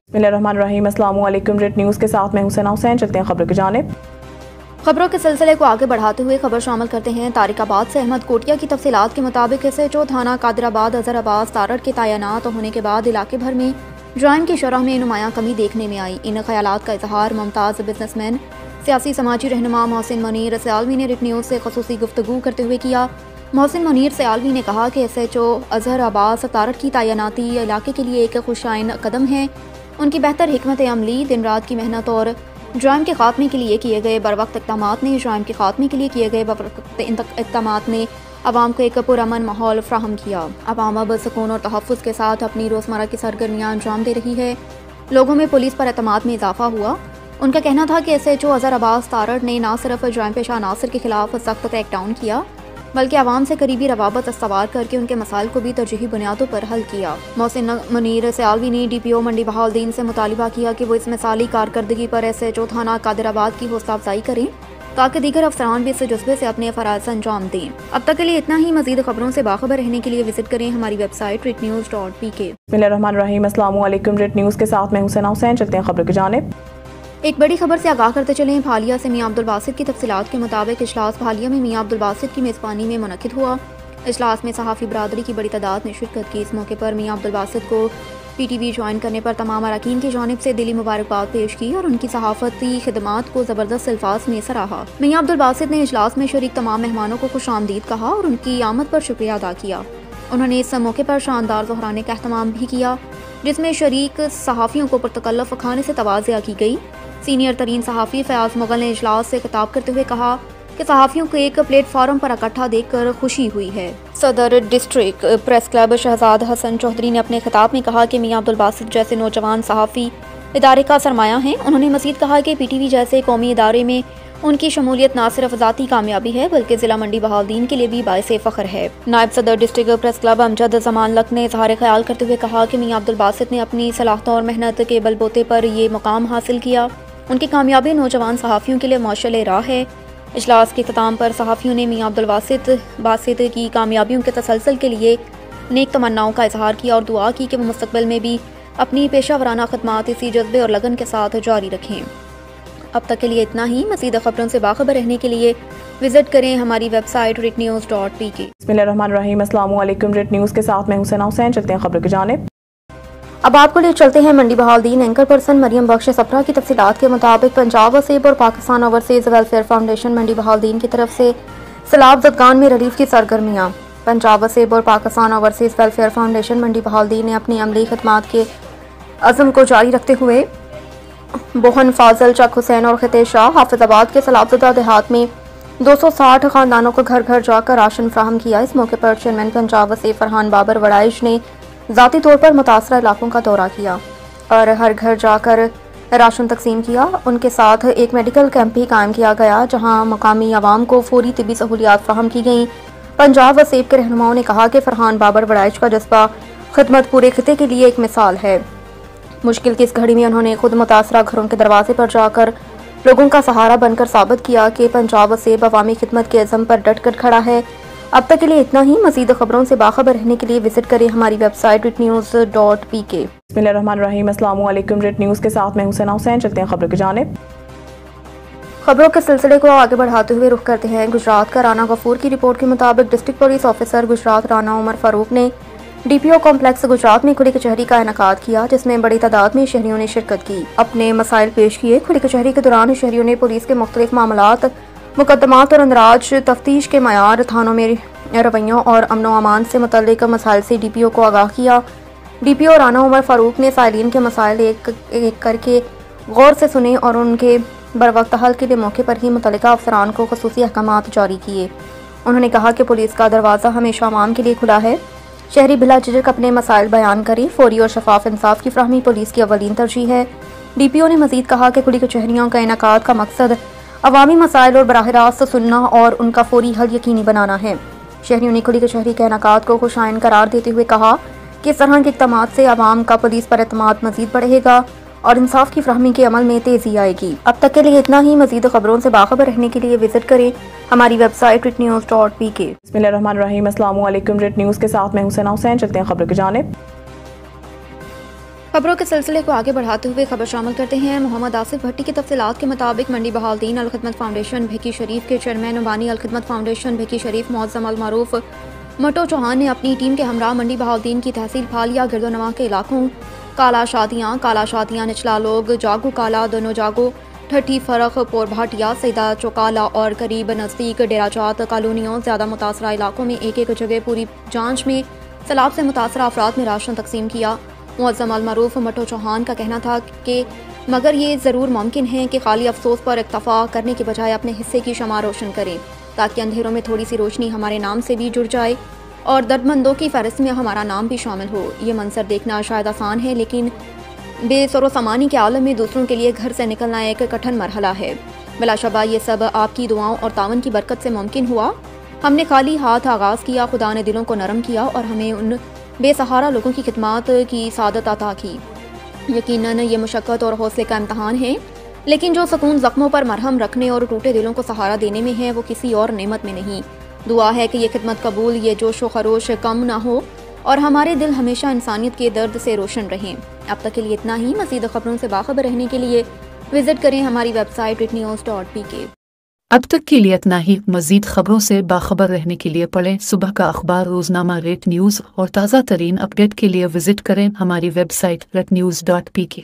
बिस्मिल्लाहिर्रहमानिर्रहीम। अस्सलामु अलैकुम। रेड न्यूज़ के साथ मैं हुसैना हुसैन। चलते हैं खबरों की जानिब। खबरों के सिलसिले को आगे बढ़ाते हुए खबर शामिल करते हैं तारिकाबाद से। अहमद कोटिया की तफसीलात के मुताबिक SHO थाना कादिराबाद अजहर अब्बास तारड़ के तैनात होने के बाद इलाके भर में जुर्म की शरह में नुमायां कमी देखने में आई। इन ख्यालात का इजहार मुमताज़ बिजनेसमैन सियासी समाजी रहनुमा मोहसिन मुनीर सियालवी ने रेड न्यूज़ से खसूसी गुफ्तगू करते हुए किया। मोहसिन मुनीर सियालवी ने कहा कि SHO अजहर अब्बास तारड़ की तैनाती इलाके के लिए एक खुशाइन कदम है। उनकी बेहतर हिकमत अमली, दिन रात की मेहनत और जुर्म के खात्मे के लिए किए गए बरवक्त इक़दामात ने आवाम को एक पुरअमन माहौल फ्राहम किया। आवाम अब सुकून और तहफ़्फ़ुज़ के साथ अपनी रोज़मर्रा की सरगर्मियाँ अंजाम दे रही है। लोगों में पुलिस पर एतमाद में इजाफा हुआ। उनका कहना था कि SHO अजहर अब्बास तारड़ ने न सिर्फ जुर्म पेशा अनासर के खिलाफ सख्त क्रैकडाउन किया बल्कि आवाम से करीबी रवाबत इस्तवार करके उनके मसाइल को भी तरजीही बुनियादों पर हल किया। मोहसिन मुनीर सियालवी ने DPO मंडी बहाउद्दीन से मुतालिबा किया कि वो इस मिसाली कारकर्दगी पर SHO थाना कादिराबाद की हौसला अफजाई करें ताकि दीगर अफसरान भी इस जज्बे से अपने फ़राइज़ अंजाम दें। अब तक के लिए इतना ही। मज़ीद खबरों से बाखबर रहने के लिए विजिट करें हमारी वेबसाइट rednews.pk। बिस्मिल्लाहिर्रहमानिर्रहीम। अस्सलामु अलैकुम। रेड न्यूज़ के साथ मैं हुसैना हुसैन। चलते हैं खबरों की जानिब। एक बड़ी खबर से आगाह करते चलें। भालिया से मियां अब्दुल बासित की तफसीलात के मुताबिक इजलास भालिया में मियां अब्दुल बासित की मेज़बानी में मुनक़िद हुआ। इजलास में सहाफ़ी बरादरी की बड़ी तादाद ने शिरकत की। इस मौके पर मियां अब्दुल बासित को PTV ज्वाइन करने पर तमाम अरकान की जानिब से दिली मुबारकबाद पेश की और उनकी सहाफ़ती खिदमात को ज़बरदस्त अल्फाज में सराहा। मियां अब्दुल बासित ने इजलास में शरीक तमाम मेहमानों को खुशामदीद कहा और उनकी आमद पर शुक्रिया अदा किया। उन्होंने इस मौके पर शानदार ज़हराने का एहतमाम भी किया जिसमें शरीक सहाफ़ियों को पुरतकल्लुफ़ खाने से तवाज़िया की गई। सीनियर तरीन सहाफ़ी फ़याज़ मुग़ल ने इजलास से खिताब करते हुए कहा कि सहाफ़ियों को एक प्लेटफार्म पर इकट्ठा देखकर खुशी हुई है। सदर district press club Shahzad Hassan Chaudhry ने अपने खिताब में कहा कि मियां अब्दुल बासित जैसे नौजवान सहाफ़ी इदारे का सरमाया हैं। उन्होंने मज़ीद कहा कि PTV जैसे कौमी इदारे में उनकी शमूलियत न सिर्फ ज़ाती कामयाबी है बल्कि ज़िला मंडी बहाउद्दीन के लिए भी बाइसे फ़ख्र है। नायब सदर district press club Amjad Zaman luck ने इज़हार ख्याल करते हुए कहा कि मियां अब्दुल बासित ने अपनी सलाहियतों और मेहनत के बलबूते पर ये मुकाम हासिल किया। उनकी कामयाबी नौजवान सहाफ़ियों के लिए मौशल राह है। इजलास के इख्तिताम पर सहाफ़ियों ने मियां अब्दुल बासित की कामयाबियों के तसलसल के लिए नेक तमन्नाओं का इजहार किया और दुआ की कि वो मुस्तक़बिल में भी अपनी पेशा वराना खदमात इसी जज्बे और लगन के साथ जारी रखें। अब तक के लिए इतना ही। मज़ीद खबरों से बाखबर रहने के लिए विजिट करें हमारी वेबसाइट rednews.pk। बिस्मिल्लाहिर्रहमानिर्रहीम। अस्सलामु अलैकुम। रेड न्यूज़ के साथ मैं हुसैना हुसैन। चलते हैं खबरों की जानिब। अब आपको ले चलते हैं मंडी बहाउद्दीन। एंकर पर्सन मरियम बख्श सफरा की तफसीलात के मुताबिक पंजाब वसीब और पाकिस्तान ओवरसीज़ वेलफेयर फाउंडेशन मंडी बहाउद्दीन की तरफ से सैलाब ज़दगान में रिलीफ की सरगर्मियाँ। पंजाब वसीब और पाकिस्तान ओवरसीज़ वेलफेयर फाउंडेशन मंडी बहाउद्दीन ने अपनी अमली खदमात के अज़म को जारी रखते हुए बोहन फाजल चक हुसैन और खिते शाह हाफिजाबाद के सैलाबज़दा देहात में 260 ख़ानदानों को घर घर जाकर राशन फ्राहम किया। इस मौके पर चेयरमैन पंजाब वसीब फरहान बाबर वड़ाइश ने ज़ाती तौर पर मुतासरा इलाकों का दौरा किया और हर घर जाकर राशन तकसीम किया। उनके साथ एक मेडिकल कैंप भी कायम किया गया जहां मकामी आवाम को फौरी तिबी सहूलियात फ्राहम की गईं। पंजाब वसीब के रहनुमाओं ने कहा कि फरहान बाबर वड़ाइश का जज्बा खिदमत पूरे खिते के लिए एक मिसाल है। मुश्किल की इस घड़ी में उन्होंने खुद मुतासरा घरों के दरवाजे पर जाकर लोगों का सहारा बनकर साबित किया कि पंजाब वसीब अवामी खिदमत के अज़म पर डट कर खड़ा है। अब तक के लिए इतना ही। मज़ीद खबरों से बाखबर रहने के लिए विजिट करें हमारी वेबसाइट rednews.pk। बिस्मिल्लाहिर्रहमानिर्रहीम। अस्सलामु अलैकुम। रेड न्यूज़ के साथ मैं हुसैना हुसैन। चलते हैं खबरों की जानिब। खबरों के सिलसिले को आगे बढ़ाते हुए रुख करते हैं गुजरात का। राना गफूर की रिपोर्ट के मुताबिक district police officer Gujrat Rana Umar Farooq ने DPO कॉम्प्लेक्स गुजरात में खुली कचहरी का इनेकाद किया जिसमें बड़ी तादाद में शहरियों ने शिरकत की, अपने मसाइल पेश किए। खुली कचहरी के दौरान शहरियों ने पुलिस के मुख्तलिफ मामलात, मुकदमात और अंदराज तफ्तीश के मयार, थानों में रवैयों और अमनो अमान से मुतल्लिक मसाइल से DPO को आगाह किया। DPO राना उमर फारूक ने साइलिन के मसाइल एक करके गौर से सुने और उनके बरवक्त हल के लिए मौके पर ही मुतल्लिका अफसरान को खसूसी अहकामात जारी किए। उन्होंने कहा कि पुलिस का दरवाज़ा हमेशा आवाम के लिए खुला है। शहरी बिला झिझक अपने मसाइल बयान करें। फौरी और शफाफ इंसाफ की फ्राहमी पुलिस की अवलीन तरजीह है। DPO ने मजीद कहा कि खुली कचहरियों का इनेकाद का मकसद अवामी मसाइल और बराह रास्त सुनना और उनका फौरी हल यकीनी बनाना है। शहरियों ने खुली कचहरी के इनेकाद को खुशाइन करार देते हुए कहा कि इस तरह के इक़दामात से आवाम का पुलिस पर एतमाद मजीद बढ़ेगा और इंसाफ की फ्राहमी के अमल में तेजी आएगी। अब तक के लिए इतना ही। मजीद खबरों से बाखबर रहने के लिए विजिट करें हमारी वेबसाइट rednews.pk। बिस्मिल्लाहिर्रहमानिर्रहीम। अस्सलामु अलैकुम। रेड न्यूज़ के साथ मैं हुसैना हुसैन। चलते हैं खबर की जानिब। खबरों के सिलसिले को आगे बढ़ाते हुए खबर शामिल करते हैं। मोहम्मद आसिफ भट्टी की तफसीलात के मुताबिक मंडी बहाउद्दीन अल खिदमत फाउंडेशन भिकी शरीफ के चेयरमैन बानी अल खिदमत फाउंडेशन भिकी शरीफ मुअज़्ज़म अल मारूफ मटो चौहान ने अपनी टीम के हमरा मंडी बहाउद्दीन की तहसील फालिया गिरदोनवा के इलाकों काला शादियाँ निचला लोग जागो काला दोनों जागो ठठी फरख पोर भाटिया सैदा चौकाला और करीब नज़दीक डेराजात कॉलोनियों ज़्यादा मुतासरा इलाकों में एक एक जगह पूरी जांच में सैलाब से मुतासरा अफराद में राशन तकसीम किया। मुअज़्ज़म अल मारूफ मटो चौहान का कहना था कि मगर ये ज़रूर मुमकिन है कि खाली अफसोस पर इक्तफा करने के बजाय अपने हिस्से की शमा रोशन करें ताकि अंधेरों में थोड़ी सी रोशनी हमारे नाम से भी जुड़ जाए और दर्दमंदों की फहरिस्त में हमारा नाम भी शामिल हो। ये मंजर देखना शायद आसान है, लेकिन बेसरो सामानी के आलम में दूसरों के लिए घर से निकलना एक कठिन मरहला है। बिलाशबा ये सब आपकी दुआओं और तावन की बरकत से मुमकिन हुआ। हमने खाली हाथ आगाज़ किया, खुदा ने दिलों को नरम किया और हमें उन बेसहारा लोगों की खिदमत की सादत अता की। यकीनन ये मुशक्क़त और हौसले का इम्तहान है, लेकिन जो सुकून ज़ख्मों पर मरहम रखने और टूटे दिलों को सहारा देने में है वो किसी और नेमत में नहीं। दुआ है कि ये खिदमत कबूल, ये जोश व खरोश कम ना हो और हमारे दिल हमेशा इंसानियत के दर्द से रोशन रहें। अब तक के लिए इतना ही। मज़ीद खबरों से बाखबर रहने के लिए विजिट करें हमारी वेबसाइट retnews.pk। अब तक के लिए इतना ही। मज़ीद खबरों से बाखबर रहने के लिए पढ़ें सुबह का अखबार रोज़नामा रेट न्यूज़ और ताज़ा तरीन अपडेट के लिए विजिट करें हमारी वेबसाइट retnews.pk।